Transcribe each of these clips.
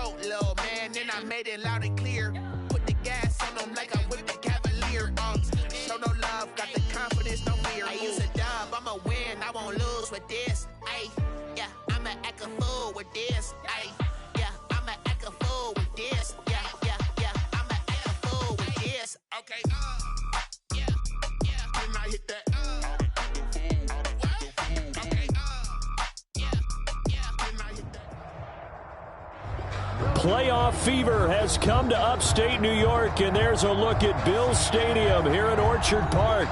out, little man, then I made it loud and clear. Put the gas on them like I whipped the Cavalier. Show no love, got the confidence, no fear. I use a dub, I'ma win, I won't lose with this. Ay, yeah, I'ma act a fool with this. Ay, yeah, I'ma act a fool with this. Yeah, yeah, yeah, I'ma act a fool with this. Okay, yeah, yeah, then I hit that. Playoff fever has come to upstate New York, and there's a look at Bills Stadium here in Orchard Park.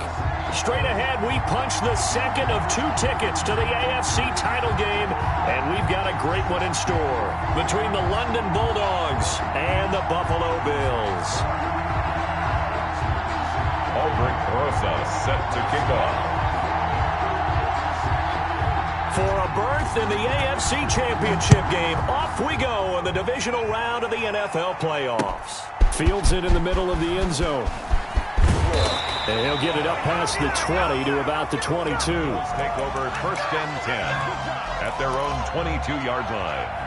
Straight ahead, we punch the second of 2 tickets to the AFC title game, and we've got a great one in store between the London Bulldogs and the Buffalo Bills. Aldrich Rosa set to kick off. For a berth in the AFC Championship game, off we go in the divisional round of the NFL playoffs. Fields it in the middle of the end zone. And he'll get it up past the 20 to about the 22. Take over 1st and 10 at their own 22-yard line.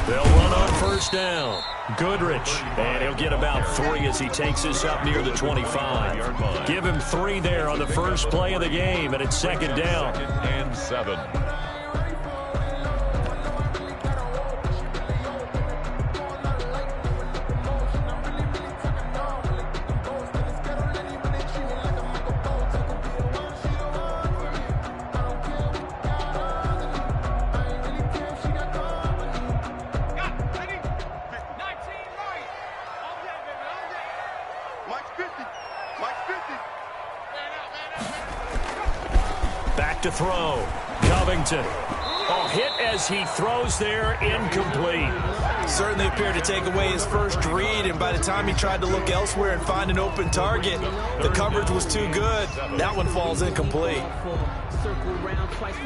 They'll run on 1st down. Goodrich. And he'll get about 3 as he takes this up near the 25. Give him 3 there on the first play of the game, and it's 2nd down. 2nd and 7. Back to throw. Covington. Oh, hit as he throws there, incomplete. Certainly appeared to take away his first read, and by the time he tried to look elsewhere and find an open target, the coverage was too good. That one falls incomplete.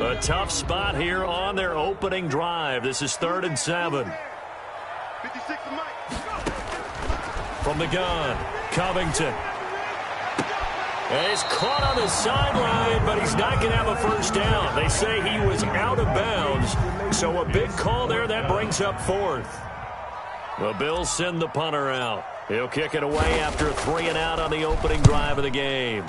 A tough spot here on their opening drive. This is 3rd and 7. From the gun, Covington. And he's caught on the sideline, but he's not going to have a first down. They say he was out of bounds, so a big call there. That brings up 4th. The Bills send the punter out. He'll kick it away after 3 and out on the opening drive of the game.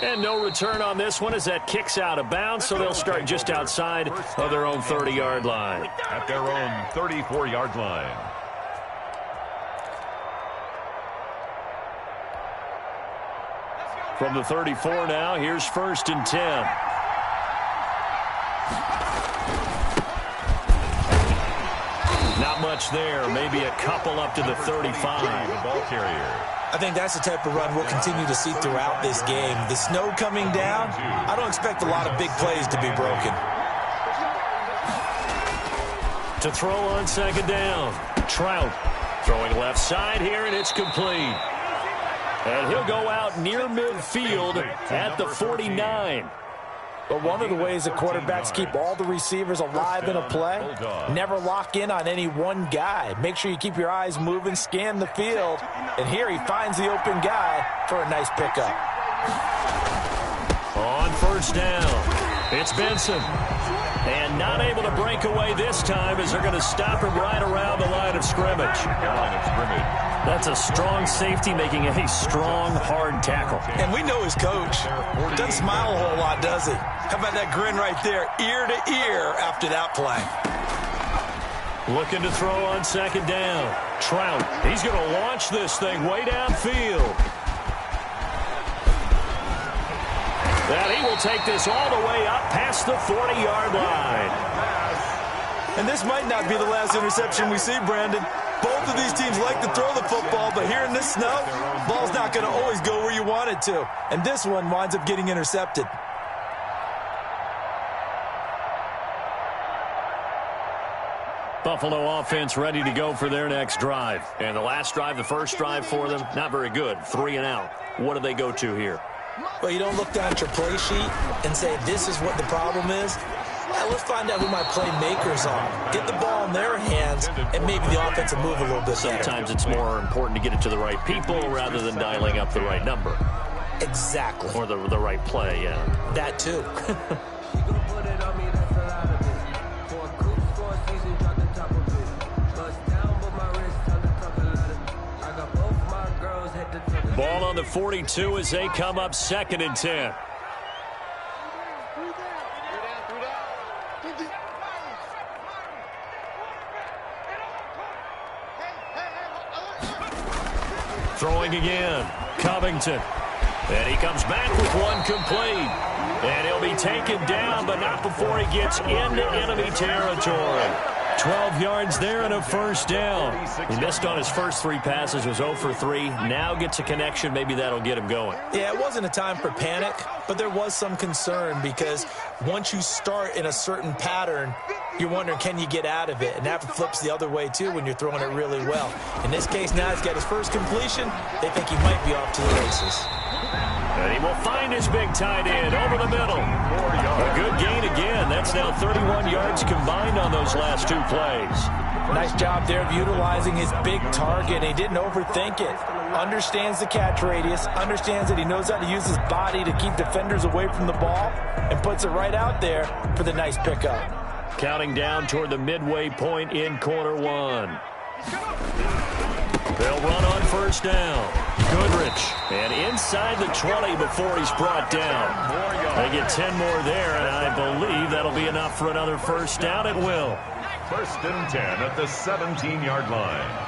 And no return on this one as that kicks out of bounds, so they'll start just outside of their own 30-yard line. At their own 34-yard line. From the 34 now, here's 1st and 10. Not much there, maybe a couple up to the 35. The ball carrier. I think that's the type of run we'll continue to see throughout this game. The snow coming down, I don't expect a lot of big plays to be broken. To throw on 2nd down, Trout throwing left side here, and it's complete. And he'll go out near midfield at the 49. But one of the ways that quarterbacks keep all the receivers alive in a play, never lock in on any one guy. Make sure you keep your eyes moving, scan the field. And here he finds the open guy for a nice pickup. On 1st down, it's Benson. And not able to break away this time as they're going to stop him right around the line of scrimmage. That's a strong safety making a strong, hard tackle. And we know his coach. Doesn't smile a whole lot, does he? How about that grin right there, ear to ear after that play? Looking to throw on 2nd down. Trout, he's going to launch this thing way downfield. And he will take this all the way up past the 40-yard line. And this might not be the last interception we see, Brandon. Both of these teams like to throw the football, but here in this snow, ball's not going to always go where you want it to. And this one winds up getting intercepted. Buffalo offense ready to go for their next drive. And the last drive, the first drive for them, not very good. 3 and out. What do they go to here? Well, you don't look down at your play sheet and say, this is what the problem is. Let's find out who my playmakers are. Get the ball in their hands, and maybe the offense will move a little bit better. Sometimes it's more important to get it to the right people rather than dialing up the right number. Exactly. Or the right play, yeah. That too. Ball on the 42 as they come up 2nd and 10. Throwing again, Covington. And he comes back with one complete. And he'll be taken down, but not before he gets into enemy territory. 12 yards there and a first down. He missed on his first 3 passes, was 0 for 3. Now gets a connection. Maybe that'll get him going. Yeah, it wasn't a time for panic, but there was some concern because once you start in a certain pattern, you're wondering, can you get out of it? And that flips the other way, too, when you're throwing it really well. In this case, now he's got his first completion. They think he might be off to the races. And he will find his big tight end over the middle. A good gain again. That's now 31 yards combined on those last 2 plays. Nice job there of utilizing his big target. He didn't overthink it. Understands the catch radius. Understands that he knows how to use his body to keep defenders away from the ball. And puts it right out there for the nice pickup. Counting down toward the midway point in quarter 1. They'll run on first down. Goodrich. And inside the 20 before he's brought down. They get 10 more there, and I believe that'll be enough for another first down. It will. 1st and 10 at the 17-yard line.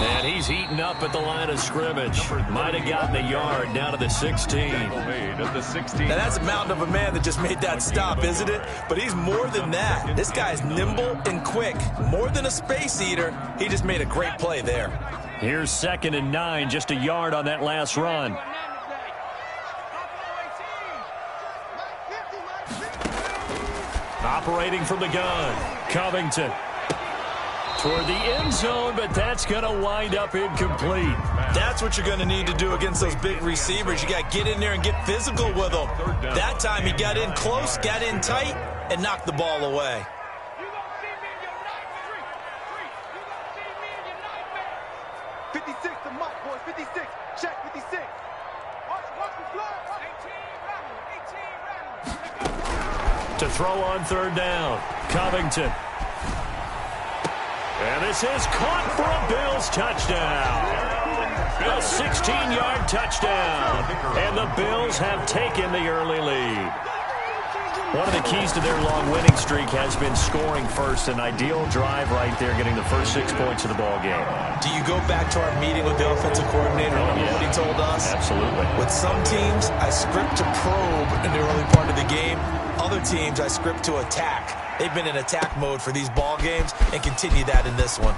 And he's heating up at the line of scrimmage. Might have gotten a yard down to the 16. Now that's a mountain of a man that just made that stop, isn't it? But he's more than that. This guy's nimble and quick. More than a space eater. He just made a great play there. Here's 2nd and 9, just a yard on that last run. Operating from the gun, Covington. Toward the end zone, but that's going to wind up incomplete. That's what you're going to need to do against those big receivers. You got to get in there and get physical with them. That time he got in close, got in tight, and knocked the ball away. To throw on 3rd down, Covington. And this is caught for a Bills touchdown. A 16-yard touchdown. And the Bills have taken the early lead. One of the keys to their long winning streak has been scoring first. An ideal drive right there, getting the first 6 points of the ball game. Do you go back to our meeting with the offensive coordinator? Remember what he told us? Absolutely. With some teams, I script to probe in the early part of the game. Other teams, I script to attack. They've been in attack mode for these ball games and continue that in this one.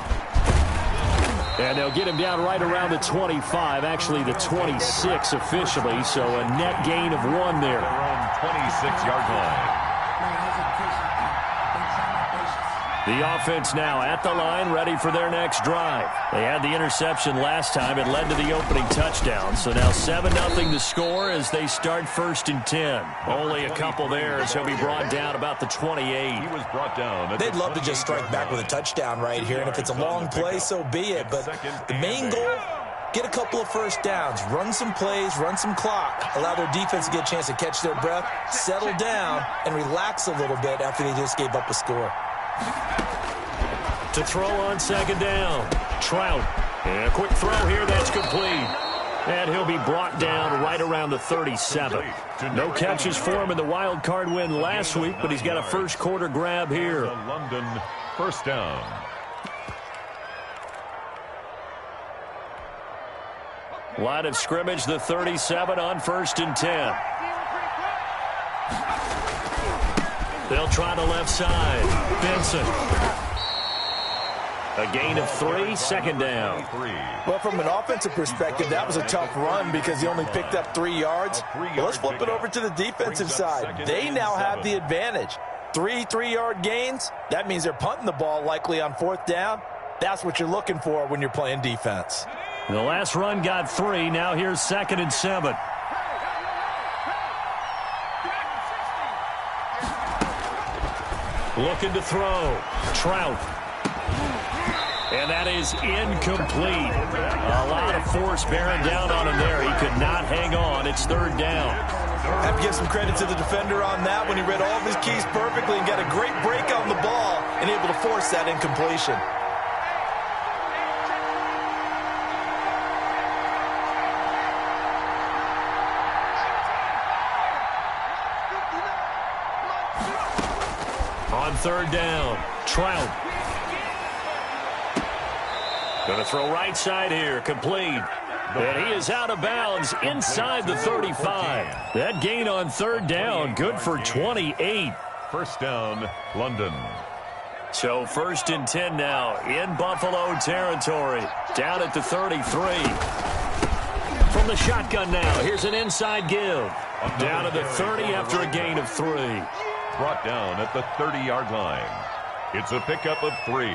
And they'll get him down right around the 25, actually the 26 officially, so a net gain of 1 there. Around 26-yard line. The offense now at the line, ready for their next drive. They had the interception last time. It led to the opening touchdown. So now 7-0 to score as they start 1st and 10. Only a couple there as he'll be brought down about the 28. He was brought down. They'd love to just strike back with a touchdown right here. And if it's a long play, so be it. But the main goal, get a couple of first downs. Run some plays, run some clock. Allow their defense to get a chance to catch their breath, settle down, and relax a little bit after they just gave up a score. To throw on 2nd down, Trout. And a quick throw here, that's complete. And he'll be brought down right around the 37. No catches for him in the wild card win last week, but he's got a first quarter grab here. London, 1st down. Line of scrimmage, the 37 on 1st and 10. They'll try the left side. Benson. A gain of 3, 2nd down. Well, from an offensive perspective, that was a tough run because he only picked up 3 yards. Well, let's flip it over to the defensive side. They now have the advantage. 3 3-yard gains, that means they're punting the ball likely on 4th down. That's what you're looking for when you're playing defense. The last run got 3. Now here's 2nd and 7. Looking to throw. Trout. And that is incomplete. A lot of force bearing down on him there. He could not hang on. It's 3rd down. Have to give some credit to the defender on that when he read all of his keys perfectly and got a great break on the ball and able to force that incompletion. On 3rd down, Trout. Going to throw right side here, complete. And he is out of bounds inside the 35. That gain on 3rd down, good for 28. First down, London. So 1st and 10 now in Buffalo territory. Down at the 33. From the shotgun now, here's an inside give. Down to the 30 after a gain of 3. Brought down at the 30-yard line. It's a pickup of 3.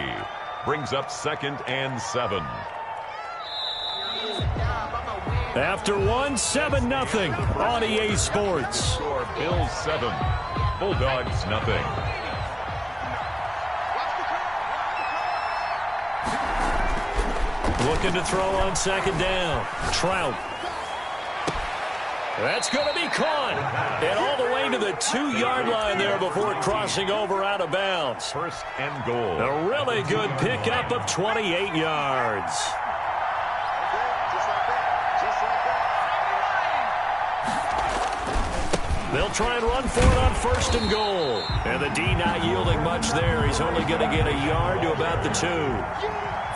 Brings up 2nd and 7. After 7-0 on EA Sports. Score Bills 7, Bulldogs nothing. Looking to throw on 2nd down. Trout. That's going to be caught. And all the way to the 2-yard line there before crossing over out of bounds. 1st and goal. A really good pickup of 28 yards. They'll try and run for it on 1st and goal. And the D not yielding much there. He's only going to get a yard to about the 2.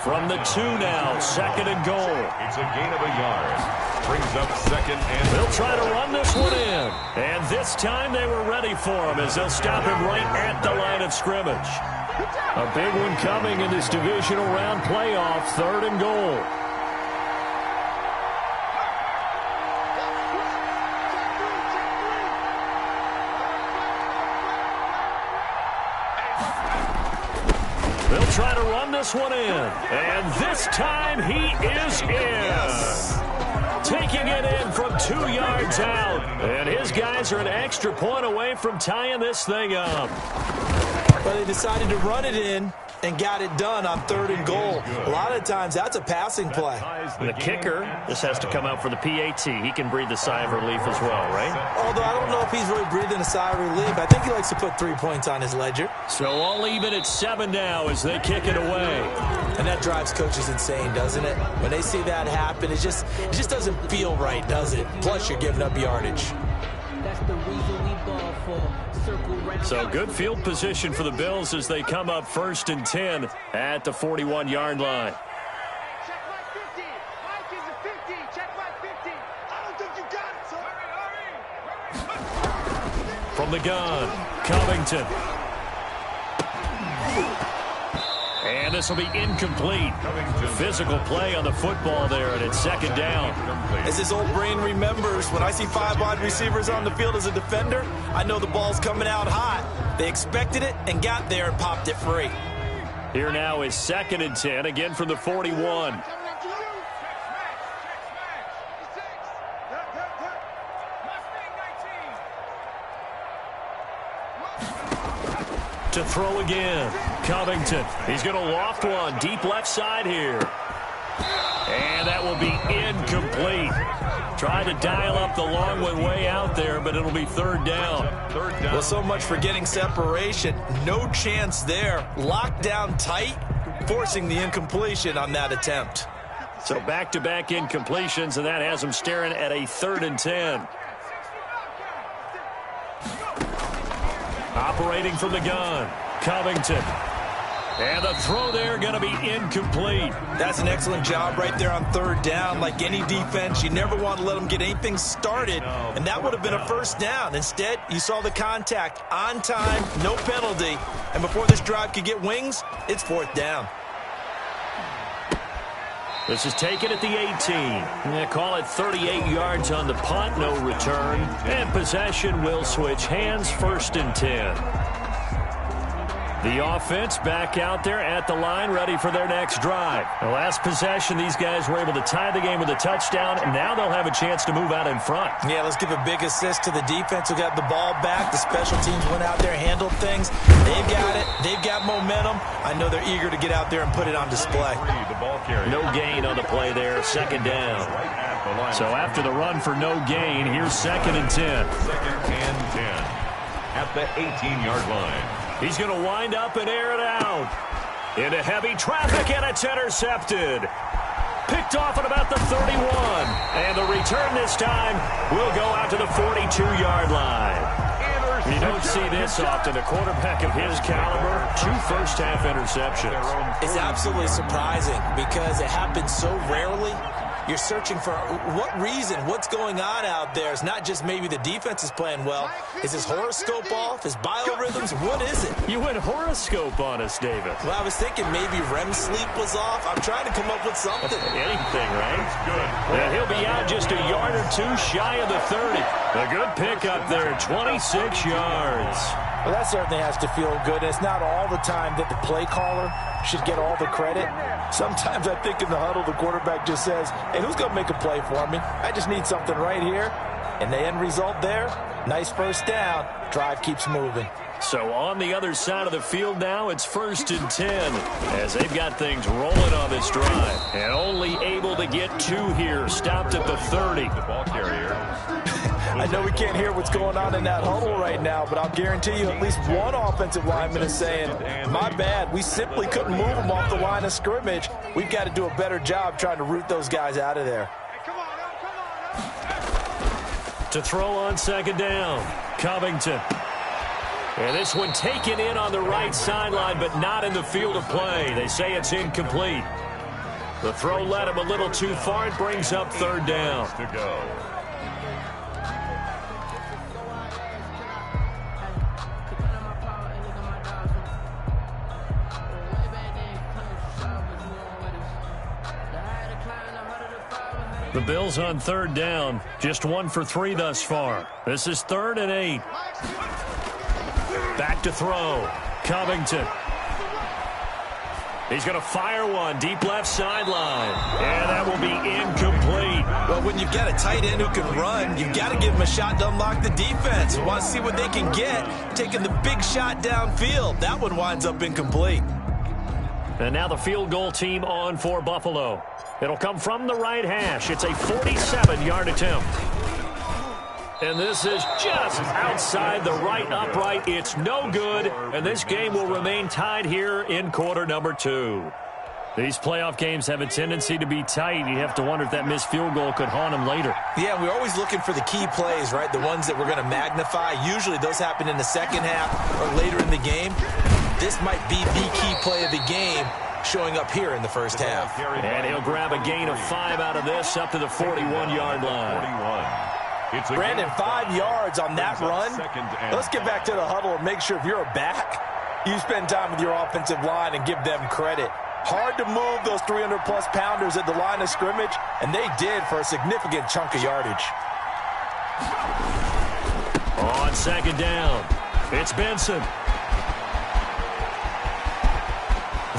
From the 2 now, 2nd and goal. It's a gain of a yard. Brings up 2nd and... They'll try to run this one in. And this time they were ready for him as they'll stop him right at the line of scrimmage. A big one coming in this divisional round playoff, 3rd and goal. They'll try to run this one in. And this time he is in. Taking it in from 2 yards out. And his guys are an extra point away from tying this thing up. But they decided to run it in and got it done on 3rd and goal. A lot of times that's a passing play. And the kicker, this has to come out for the PAT. He can breathe a sigh of relief as well, right? Although I don't know if he's really breathing a sigh of relief. I think he likes to put 3 points on his ledger. So all even at 7 now as they kick it away. And that drives coaches insane, doesn't it? When they see that happen, it just doesn't feel right, does it? Plus, you're giving up yardage. That's the reason we ball for. So good field position for the Bills as they come up 1st and 10 at the 41-yard line. Check my 50. Mike is a 50. Check my 50. I don't think you got it, sir. From the gun, Covington. And this will be incomplete. Physical play on the football there, and it's 2nd down. As his old brain remembers, when I see 5 wide receivers on the field as a defender, I know the ball's coming out hot. They expected it and got there and popped it free. Here now is 2nd and 10, again from the 41. To throw again, Covington. He's going to loft one deep left side here. And that will be incomplete. Trying to dial up the long one way out there, but it'll be 3rd down. Well, so much for getting separation. No chance there. Locked down tight, forcing the incompletion on that attempt. So back-to-back incompletions, and that has him staring at a 3rd and 10. Operating from the gun, Covington. And the throw there going to be incomplete. That's an excellent job right there on 3rd down. Like any defense, you never want to let them get anything started, and that would have been a 1st down. Instead, you saw the contact on time, no penalty, and before this drive could get wings, it's 4th down. This is taken at the 18. They call it 38 yards on the punt, no return. And possession will switch hands, 1st and 10. The offense back out there at the line, ready for their next drive. The last possession, these guys were able to tie the game with a touchdown, and now they'll have a chance to move out in front. Yeah, let's give a big assist to the defense who got the ball back. The special teams went out there, handled things. They've got it. They've got momentum. I know they're eager to get out there and put it on display. No gain on the play there, second down. So after the run for no gain, here's 2nd and 10. 2nd and 10 at the 18-yard line. He's going to wind up and air it out. Into heavy traffic, and it's intercepted. Picked off at about the 31. And the return this time will go out to the 42-yard line. You don't see this often. A quarterback of his caliber, 2 first-half interceptions. It's absolutely surprising because it happens so rarely. You're searching for what reason, what's going on out there. It's not just maybe the defense is playing well. Is his horoscope off? His biorhythms? What is it? You went horoscope on us, David. Well, I was thinking maybe REM sleep was off. I'm trying to come up with something. Anything, right? Good. And he'll be out just a yard or 2 shy of the 30. A good pickup there, 26 yards. Well, that certainly has to feel good. It's not all the time that the play caller should get all the credit. Sometimes I think in the huddle, the quarterback just says, hey, who's going to make a play for me? I just need something right here. And the end result there, nice first down. Drive keeps moving. So on the other side of the field now, it's 1st and 10 as they've got things rolling on this drive. And only able to get 2 here, stopped at the 30. The ball carrier. I know we can't hear what's going on in that huddle right now, but I'll guarantee you at least one offensive lineman is saying, my bad, we simply couldn't move them off the line of scrimmage. We've got to do a better job trying to root those guys out of there. To throw on 2nd down, Covington. And this one taken in on the right sideline, but not in the field of play. They say it's incomplete. The throw led him a little too far. It brings up 3rd down. To go. The Bills on 3rd down, just 1 for 3 thus far. This is 3rd and 8. Back to throw. Covington. He's going to fire one deep left sideline. And that will be incomplete. Well, when you've got a tight end who can run, you've got to give him a shot to unlock the defense. You want to see what they can get, taking the big shot downfield. That one winds up incomplete. And now the field goal team on for Buffalo. It'll come from the right hash. It's a 47-yard attempt. And this is just outside the right upright. It's no good, and this game will remain tied here in quarter number 2. These playoff games have a tendency to be tight. You have to wonder if that missed field goal could haunt them later. Yeah, we're always looking for the key plays, right? The ones that we're going to magnify. Usually those happen in the second half or later in the game. This might be the key play of the game showing up here in the first half. And he'll grab a gain of 5 out of this up to the 41-yard line. Brandon, 5 yards on that run. Let's get back to the huddle and make sure if you're a back, you spend time with your offensive line and give them credit. Hard to move those 300-plus pounders at the line of scrimmage, and they did for a significant chunk of yardage. On 2nd down, it's Benson.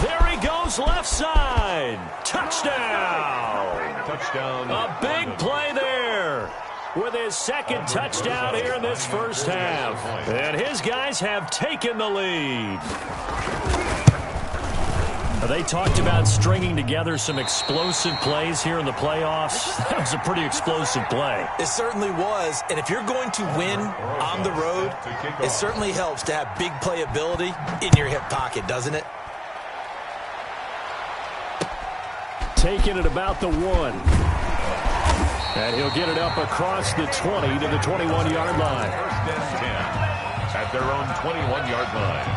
There he goes, left side. Touchdown. Touchdown. A big play there with his 2nd touchdown here in this first half. And his guys have taken the lead. They talked about stringing together some explosive plays here in the playoffs. That was a pretty explosive play. It certainly was. And if you're going to win on the road, it certainly helps to have big playability in your hip pocket, doesn't it? Taking it about the 1. And he'll get it up across the 20 to the 21-yard line. 1st and 10 at their own 21-yard line.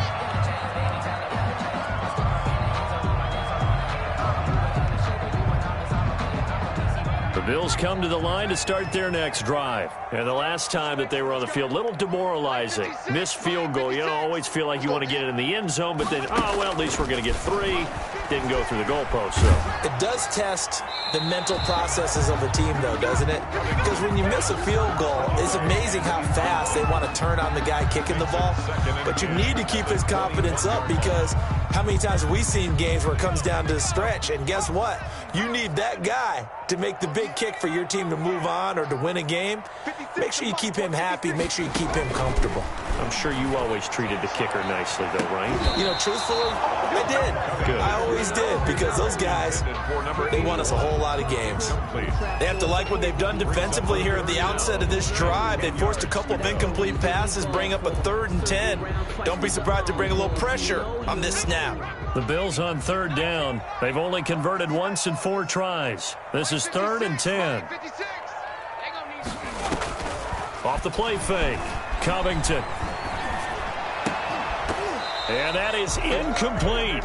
The Bills come to the line to start their next drive. And the last time that they were on the field, a little demoralizing. Missed field goal. You always feel like you want to get it in the end zone, but then, oh, well, at least we're going to get 3. Didn't go through the goalpost, so. It does test the mental processes of a team, though, doesn't it? Because when you miss a field goal, it's amazing how fast they want to turn on the guy kicking the ball. But you need to keep his confidence up, because how many times have we seen games where it comes down to the stretch, and guess what? You need that guy to make the big kick for your team to move on or to win a game. Make sure you keep him happy. Make sure you keep him comfortable. I'm sure you always treated the kicker nicely, though, right? You know, truthfully, I did. Good. I always did, because those guys, they won us a whole lot of games. They have to like what they've done defensively here at the outset of this drive. They forced a couple of incomplete passes, bring up a 3rd and 10. Don't be surprised to bring a little pressure on this snap. The Bills on 3rd down. They've only converted once in 4 tries. This is 3rd and 10. Off the play fake. Covington. And that is incomplete.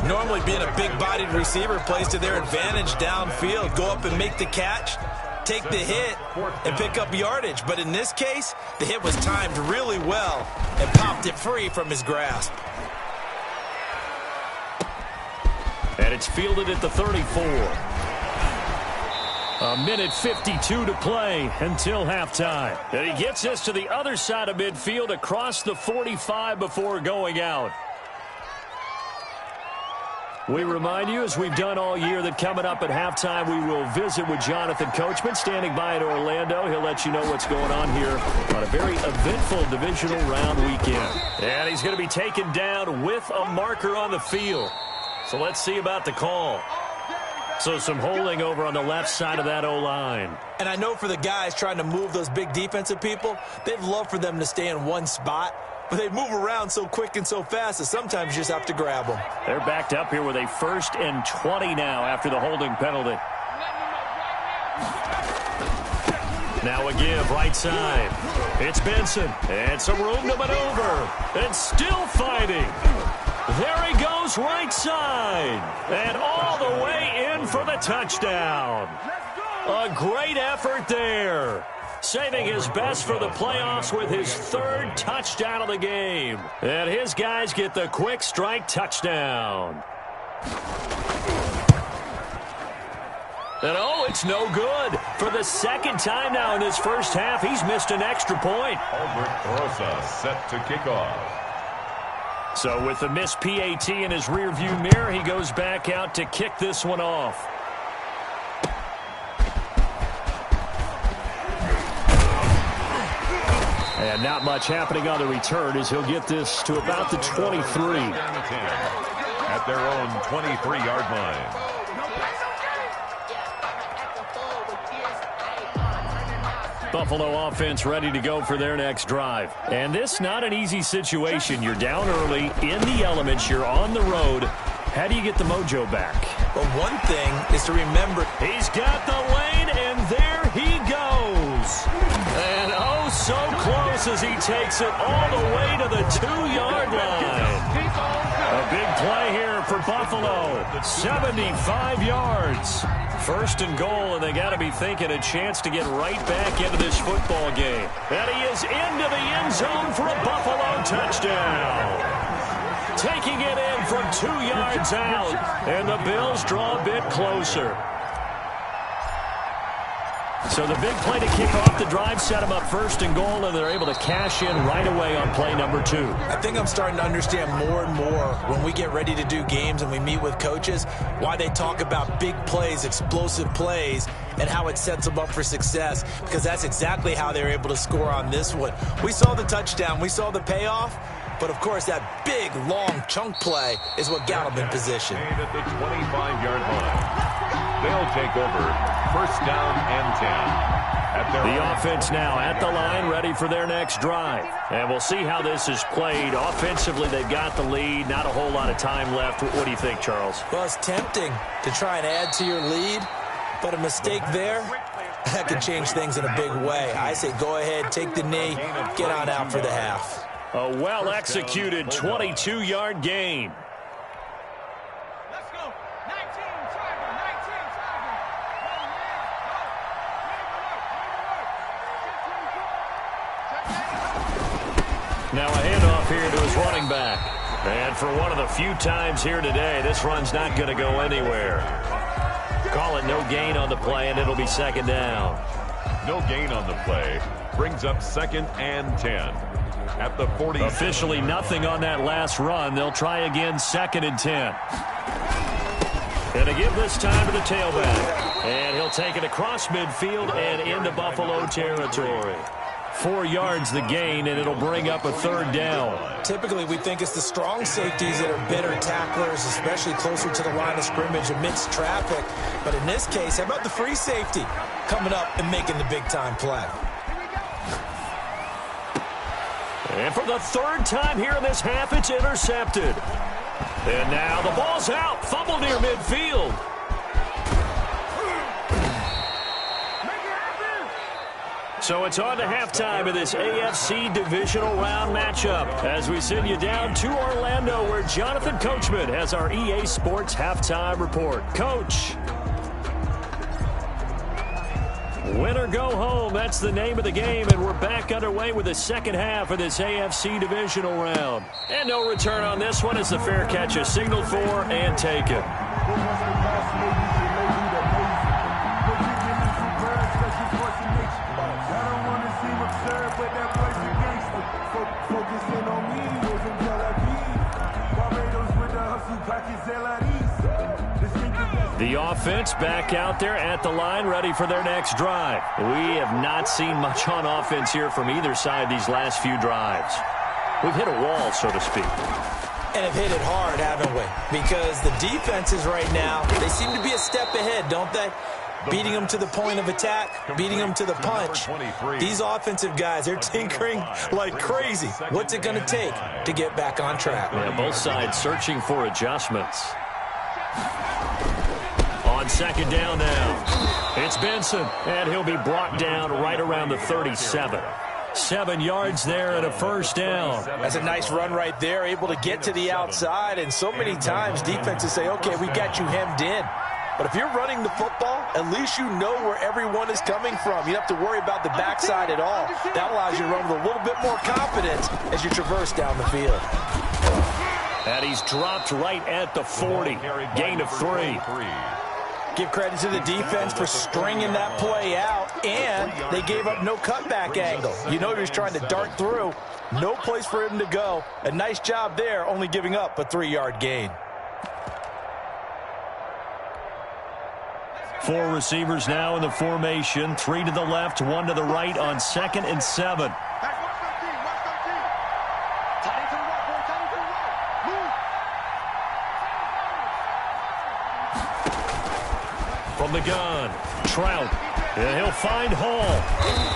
Normally being a big-bodied receiver plays to their advantage downfield. Go up and make the catch, take the hit, and pick up yardage. But in this case, the hit was timed really well and popped it free from his grasp. And it's fielded at the 34. A minute 52 to play until halftime. And he gets us to the other side of midfield across the 45 before going out. We remind you, as we've done all year, that coming up at halftime, we will visit with Jonathan Coachman, standing by in Orlando. He'll let you know what's going on here on a very eventful divisional round weekend. And he's going to be taken down with a marker on the field. So let's see about the call. So some holding over on the left side of that O-line. And I know for the guys trying to move those big defensive people, they'd love for them to stay in one spot. But they move around so quick and so fast that sometimes you just have to grab them. They're backed up here with a 1st and 20 now after the holding penalty. Now a give, right side. It's Benson. And some room to maneuver. And still fighting. There he goes, right side. And all the way in for the touchdown. A great effort there. Saving his best for the playoffs with his 3rd touchdown of the game. And his guys get the quick strike touchdown. And oh, it's no good. For the 2nd time now in this first half, he's missed an extra point. Albert Rosa set to kick off. So with the missed PAT in his rearview mirror, he goes back out to kick this one off. And not much happening on the return as he'll get this to about the 23. At their own 23-yard line. Buffalo offense ready to go for their next drive. And this not an easy situation. You're down early, in the elements, you're on the road. How do you get the mojo back? Well, one thing is to remember, he's got the lane, and there he goes. And oh, so close as he takes it all the way to the 2-yard line. A big play here for Buffalo. 75 yards. 1st and goal, and they got to be thinking a chance to get right back into this football game. And he is into the end zone for a Buffalo touchdown. Taking it in from 2 yards out, and the Bills draw a bit closer. So the big play to kick off the drive set them up 1st and goal, and they're able to cash in right away on play number 2. I think I'm starting to understand more and more when we get ready to do games and we meet with coaches why they talk about big plays, explosive plays, and how it sets them up for success, because that's exactly how they were able to score on this one. We saw the touchdown. We saw the payoff. But, of course, that big, long chunk play is what got them in position. At the 25-yard line. They'll take over 1st down and 10. The offense now at the line, ready for their next drive. And we'll see how this is played. Offensively, they've got the lead. Not a whole lot of time left. What do you think, Charles? Well, it's tempting to try and add to your lead, but a mistake there, that could change things in a big way. I say go ahead, take the knee, get on out for the half. A well-executed 22-yard gain. And for one of the few times here today, this run's not going to go anywhere. Call it no gain on the play, and it'll be second down. No gain on the play. Brings up 2nd and 10. At the 40. Officially nothing on that last run. They'll try again, 2nd and 10. And to give this time to the tailback. And he'll take it across midfield and into Buffalo territory. 4 yards the gain, and it'll bring up a 3rd down. Typically, we think it's the strong safeties that are better tacklers, especially closer to the line of scrimmage amidst traffic. But in this case, how about the free safety coming up and making the big-time play? And for the 3rd time here in this half, it's intercepted. And now the ball's out. Fumble near midfield. So it's on to halftime of this AFC divisional round matchup as we send you down to Orlando where Jonathan Coachman has our EA Sports halftime report. Coach. Win or go home, that's the name of the game, and we're back underway with the second half of this AFC divisional round. And no return on this one as the fair catch is signaled for and taken. The offense back out there at the line, ready for their next drive. We have not seen much on offense here from either side these last few drives. We've hit a wall, so to speak. And have hit it hard, haven't we? Because the defenses right now, they seem to be a step ahead, don't they? Beating them to the point of attack, beating them to the punch. These offensive guys, they're tinkering like crazy. What's it going to take to get back on track? Yeah, both sides searching for adjustments. On second down now, it's Benson, and he'll be brought down right around the 37. 7 yards there and a 1st down. That's a nice run right there, able to get to the outside, and so many times defenses say, okay, we got you hemmed in. But if you're running the football, at least you know where everyone is coming from. You don't have to worry about the backside at all. That allows you to run with a little bit more confidence as you traverse down the field. And he's dropped right at the 40. Gain of 3. Give credit to the defense for stringing that play out, and they gave up no cutback angle. You know he was trying to dart through. No place for him to go. A nice job there, only giving up a 3-yard gain. 4 receivers now in the formation. 3 to the left, 1 to the right on 2nd and 7. From the gun, Trout, and he'll find Hall.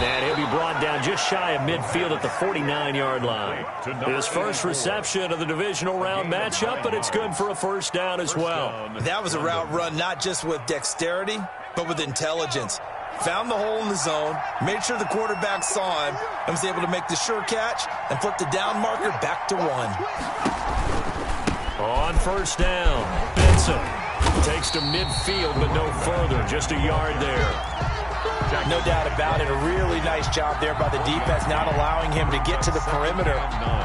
And he'll be brought down just shy of midfield at the 49-yard line. His first reception of the divisional round matchup, but it's good for a 1st down as well. That was a route run not just with dexterity, but with intelligence. Found the hole in the zone, made sure the quarterback saw him, and was able to make the sure catch and flip the down marker back to 1. On 1st down, Benson takes to midfield, but no further. Just a yard there. No doubt about it. A really nice job there by the defense, not allowing him to get to the perimeter.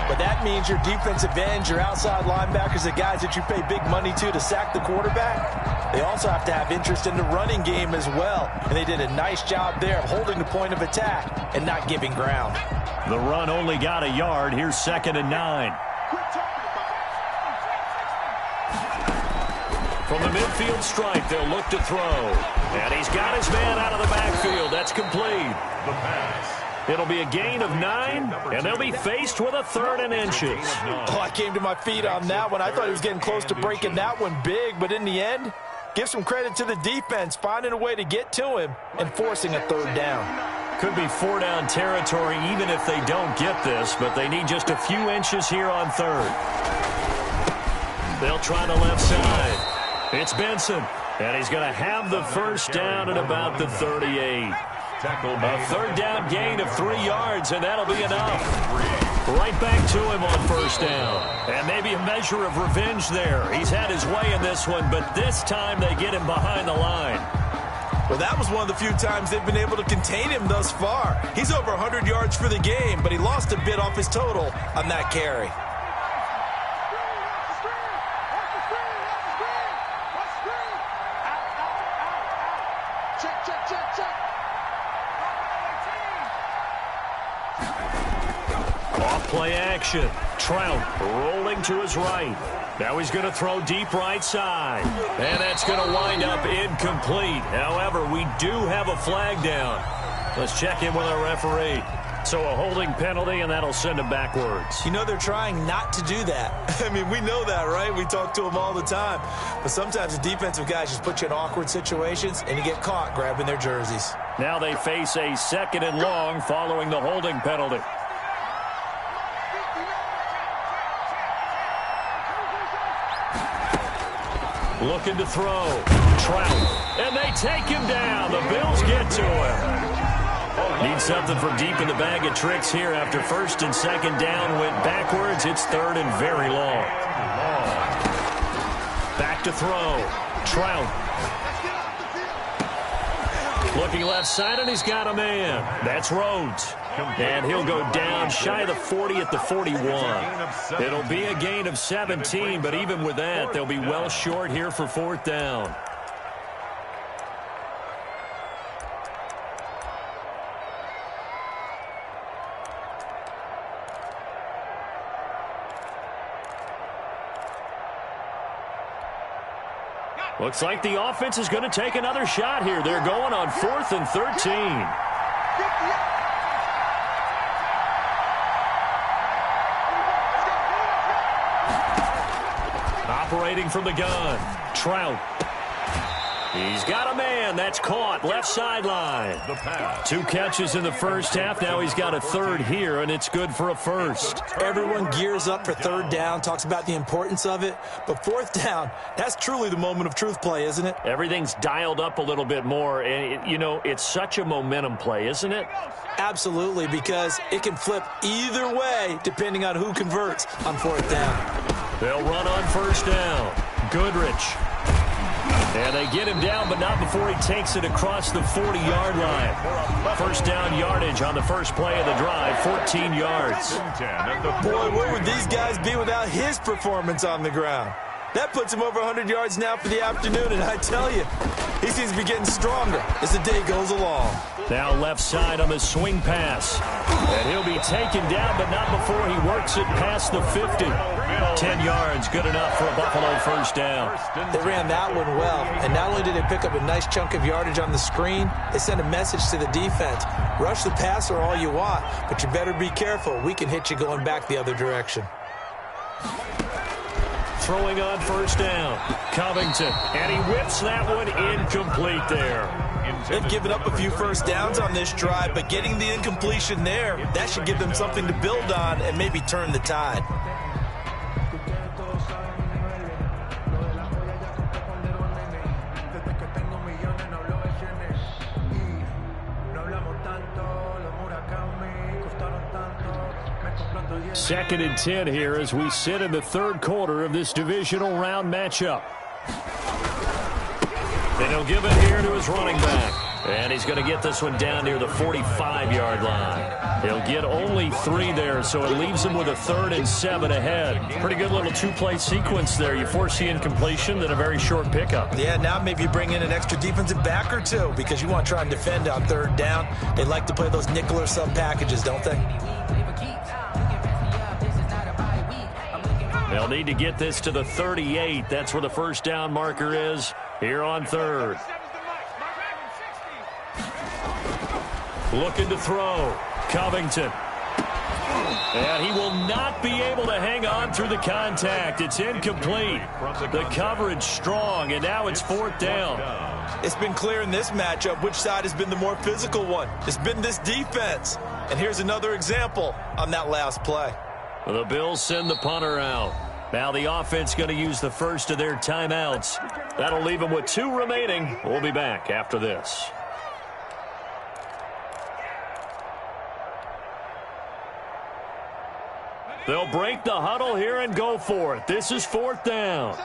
But that means your defensive ends, your outside linebackers, the guys that you pay big money to sack the quarterback, they also have to have interest in the running game as well. And they did a nice job there of holding the point of attack and not giving ground. The run only got a yard. Here's 2nd and 9. From the midfield stripe, they'll look to throw. And he's got his man out of the backfield. That's complete. The pass. It'll be a gain of 9, and they'll be faced with a 3rd and inches. Oh, I came to my feet on that one. I thought he was getting close to breaking that one big, but in the end, give some credit to the defense, finding a way to get to him and forcing a 3rd down. Could be 4-down territory even if they don't get this, but they need just a few inches here on 3rd. They'll try the left side. It's Benson, and he's going to have the 1st down at about the 38. A 3rd down gain of 3 yards, and that'll be enough. Right back to him on 1st down. And maybe a measure of revenge there. He's had his way in this one, but this time they get him behind the line. Well, that was one of the few times they've been able to contain him thus far. He's over 100 yards for the game, but he lost a bit off his total on that carry. play action. Trout rolling to his right. Now he's going to throw deep right side. And that's going to wind up incomplete. However, we do have a flag down. Let's check in with our referee. So a holding penalty, and that'll send him backwards. You know, they're trying not to do that. I mean, we know that, right? We talk to them all the time. But sometimes the defensive guys just put you in awkward situations, and you get caught grabbing their jerseys. Now they face a 2nd and long following the holding penalty. Looking to throw. Trout. And they take him down. The Bills get to him. Need something from deep in the bag of tricks here after 1st and 2nd down went backwards. It's 3rd and very long. Back to throw. Trout. Looking left side, and he's got a man. That's Rhodes. And he'll go down shy of the 40 at the 41. It'll be a gain of 17, but even with that, they'll be well short here for 4th down. Looks like the offense is going to take another shot here. They're going on 4th and 13. Operating from the gun. Trout. He's got a man. That's caught. Left sideline. 2 catches in the first half. Now he's got a 3rd here, and it's good for a 1st. Everyone gears up for 3rd down, talks about the importance of it. But 4th down, that's truly the moment of truth play, isn't it? Everything's dialed up a little bit more. And, you know, it's such a momentum play, isn't it? Absolutely, because it can flip either way depending on who converts on 4th down. They'll run on 1st down. Goodrich. And they get him down, but not before he takes it across the 40-yard line. 1st down yardage on the first play of the drive, 14 yards. Boy, where would these guys be without his performance on the ground? That puts him over 100 yards now for the afternoon, and I tell you, he seems to be getting stronger as the day goes along. Now left side on the swing pass. And he'll be taken down, but not before he works it past the 50. 10 yards, good enough for a Buffalo 1st down. They ran that one well, and not only did they pick up a nice chunk of yardage on the screen, they sent a message to the defense. Rush the passer all you want, but you better be careful. We can hit you going back the other direction. Throwing on 1st down. Covington, and he whips that one incomplete there. They've given up a few 1st downs on this drive, but getting the incompletion there, that should give them something to build on and maybe turn the tide. Second and 10 here as we sit in the 3rd quarter of this divisional round matchup. And he'll give it here to his running back. And he's going to get this one down near the 45-yard line. He'll get only 3 there, so it leaves him with a 3rd and 7 ahead. Pretty good little 2-play sequence there. You force the incompletion, then a very short pickup. Yeah, now maybe you bring in an extra defensive back or 2 because you want to try and defend on 3rd down. They like to play those nickel or sub packages, don't they? They'll need to get this to the 38. That's where the 1st down marker is here on 3rd. Looking to throw. Covington. And he will not be able to hang on through the contact. It's incomplete. The coverage strong, and now it's 4th down. It's been clear in this matchup which side has been the more physical one. It's been this defense. And here's another example on that last play. The Bills send the punter out. Now the offense going to use the first of their timeouts. That'll leave them with 2 remaining. We'll be back after this. They'll break the huddle here and go for it. This is 4th down.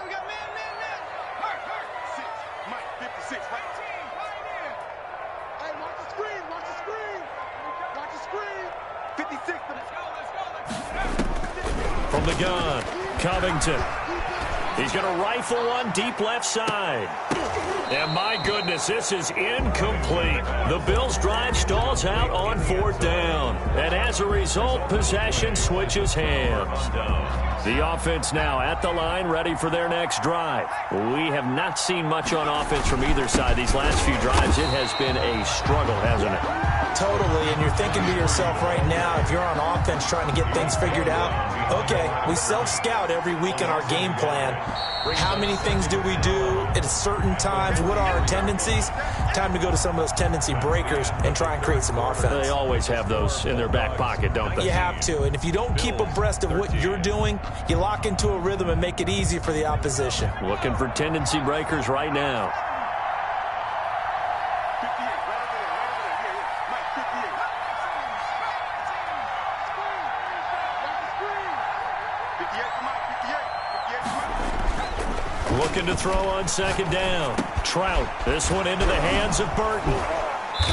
From the gun, Covington. He's going to rifle one deep left side. And my goodness, this is incomplete. The Bills' drive stalls out on 4th down. And as a result, possession switches hands. The offense now at the line, ready for their next drive. We have not seen much on offense from either side these last few drives. It has been a struggle, hasn't it? Totally, and you're thinking to yourself right now, if you're on offense trying to get things figured out, okay, we self-scout every week in our game plan. How many things do we do at certain times? What are our tendencies? Time to go to some of those tendency breakers and try and create some offense. They always have those in their back pocket, don't they? You have to, and if you don't keep abreast of what you're doing, you lock into a rhythm and make it easy for the opposition. Looking for tendency breakers right now. Looking to throw on 2nd down. Trout, this one into the hands of Burton.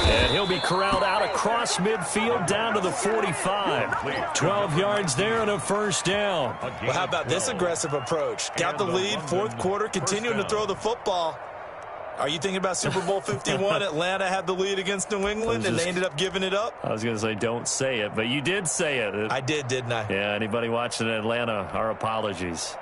And he'll be corralled out across midfield down to the 45. 12 yards there and a 1st down. Well, how about this aggressive approach? Got the lead, 4th quarter, continuing to throw the football. Are you thinking about Super Bowl 51? Atlanta had the lead against New England, and they ended up giving it up? I was going to say don't say it, but you did say it. I did, didn't I? Yeah, anybody watching Atlanta, our apologies.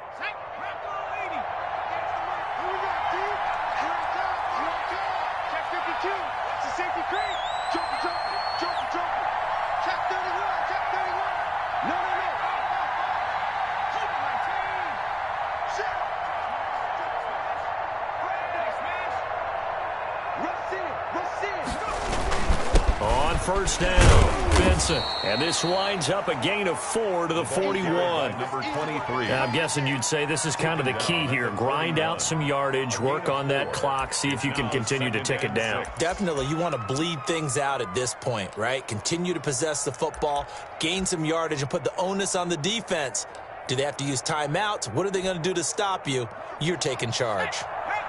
On 1st down, Benson. And this winds up a gain of 4 to the 41. Number 23. I'm guessing you'd say this is kind of the key here. Grind out some yardage, work on that clock, see if you can continue to tick it down. Definitely. You want to bleed things out at this point, right? Continue to possess the football, gain some yardage, and put the onus on the defense. Do they have to use timeouts? What are they going to do to stop you? You're taking charge.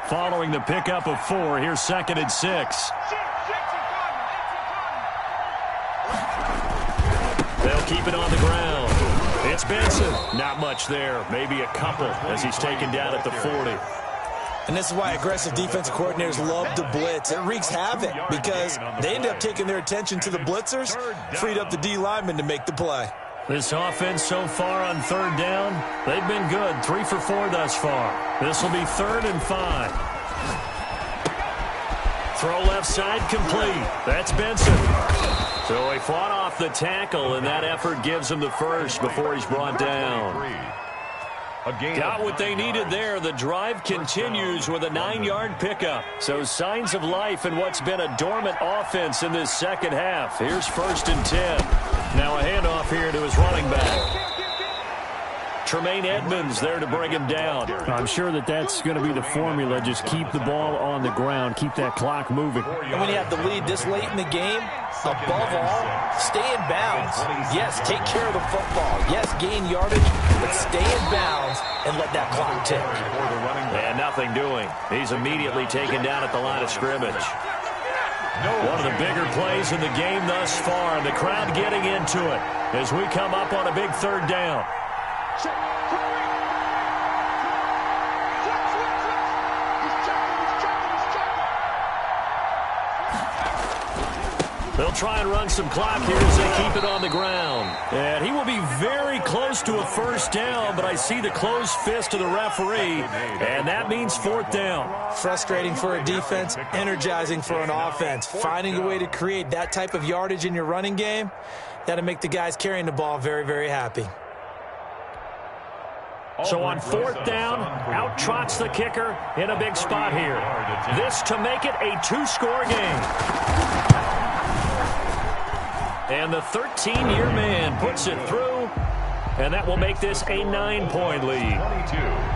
Following the pickup of 4, here's 2nd and 6. They'll keep it on the ground. It's Benson. Not much there. Maybe a couple as he's taken down at the 40. And this is why aggressive defensive coordinators love to blitz. It wreaks havoc because they end up taking their attention to the blitzers, freed up the D lineman to make the play. This offense so far on 3rd down, they've been good. 3 for 4 thus far. This will be 3rd and 5. Throw left side complete. That's Benson. So he fought off the tackle, and that effort gives him the 1st before he's brought down. Got what they needed there. The drive continues with a 9-yard pickup. So signs of life in what's been a dormant offense in this 2nd half. Here's 1st and 10. Now a handoff here to his running back. Tremaine Edmonds there to bring him down. I'm sure that's going to be the formula. Just keep the ball on the ground. Keep that clock moving. And when you have the lead this late in the game, above all, stay in bounds. Yes, take care of the football. Yes, gain yardage, but stay in bounds and let that clock tick. And nothing doing. He's immediately taken down at the line of scrimmage. One of the bigger plays in the game thus far, and the crowd getting into it as we come up on a big 3rd down. They'll try and run some clock here as they keep it on the ground. And he will be very close to a 1st down, but I see the closed fist of the referee, and that means 4th down. Frustrating for a defense, energizing for an offense. Finding a way to create that type of yardage in your running game, that'll make the guys carrying the ball very, very happy. So on 4th down, out trots the kicker in a big spot here. This to make it a 2-score game. And the 13-year man puts it through, and that will make this a 9-point lead.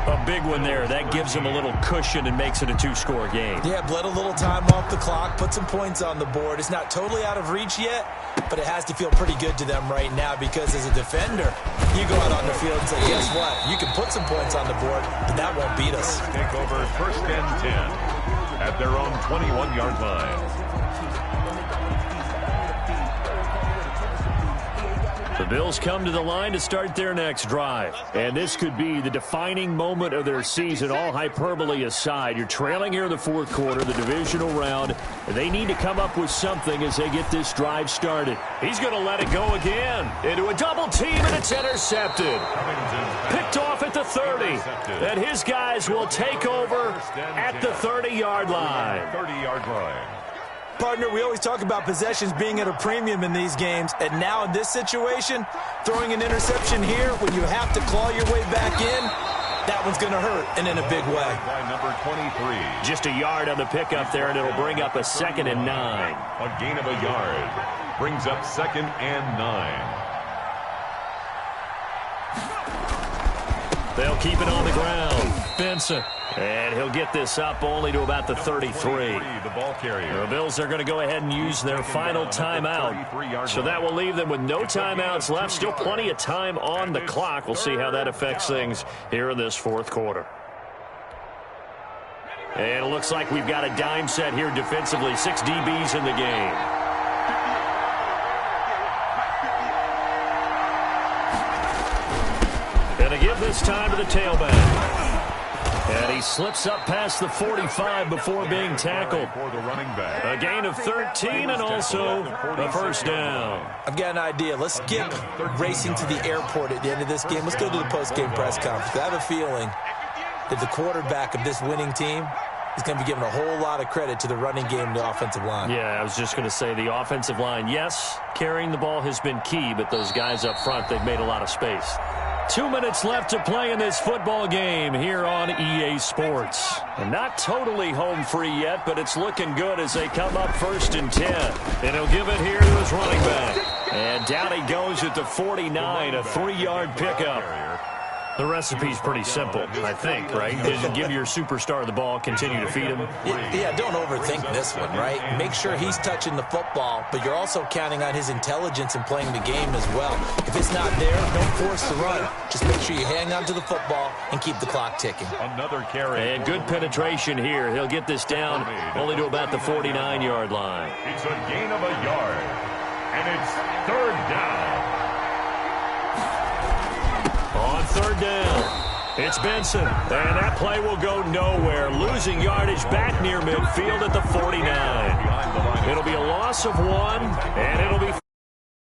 A big one there. That gives him a little cushion and makes it a 2-score game. Yeah, bled a little time off the clock, put some points on the board. It's not totally out of reach yet, but it has to feel pretty good to them right now because as a defender, you go out on the field and say, guess what? You can put some points on the board, but that won't beat us. Take over 1st and 10 at their own 21-yard line. The Bills come to the line to start their next drive. And this could be the defining moment of their season, all hyperbole aside. You're trailing here in the fourth quarter, the divisional round. They need to come up with something as they get this drive started. He's going to let it go again. Into a double team, and it's intercepted. Picked off at the 30. And his guys will take over at the 30-yard line. 30-yard line. Partner, we always talk about possessions being at a premium in these games, and now in this situation, throwing an interception here when you have to claw your way back in, that one's going to hurt, and in a big way. By number 23. Just a yard on the pickup there, and it'll bring up a 2nd and 9. A gain of a yard. Brings up 2nd and 9. They'll keep it on the ground. Benson. And he'll get this up only to about the 33. The ball carrier. The Bills are going to go ahead and use their final timeout. So that will leave them with no timeouts left. Still plenty of time on the clock. We'll see how that affects things here in this fourth quarter. And it looks like we've got a dime set here defensively. 6 DBs in the game. Going to give this time to the tailback. And he slips up past the 45 before being tackled. A gain of 13 and also a first down. I've got an idea. Let's skip racing to the airport at the end of this game. Let's go to the post-game press conference. I have a feeling that the quarterback of this winning team is going to be given a whole lot of credit to the running game and the offensive line. Yeah, I was just going to say the offensive line, yes, carrying the ball has been key, but those guys up front, they've made a lot of space. 2 minutes left to play in this football game here on EA Sports. And not totally home free yet, but it's looking good as they come up 1st and 10. And he'll give it here to his running back. And down he goes at the 49, a 3-yard pickup. The recipe's pretty simple, I think, right? Just give your superstar the ball, continue to feed him. Yeah, don't overthink this one, right? Make sure he's touching the football, but you're also counting on his intelligence in playing the game as well. If it's not there, don't force the run. Just make sure you hang on to the football and keep the clock ticking. Another carry. And good penetration here. He'll get this down only to about the 49-yard line. It's a gain of a yard. And it's 3rd down. On 3rd down, it's Benson, and that play will go nowhere. Losing yardage back near midfield at the 49. It'll be a loss of 1, and it'll be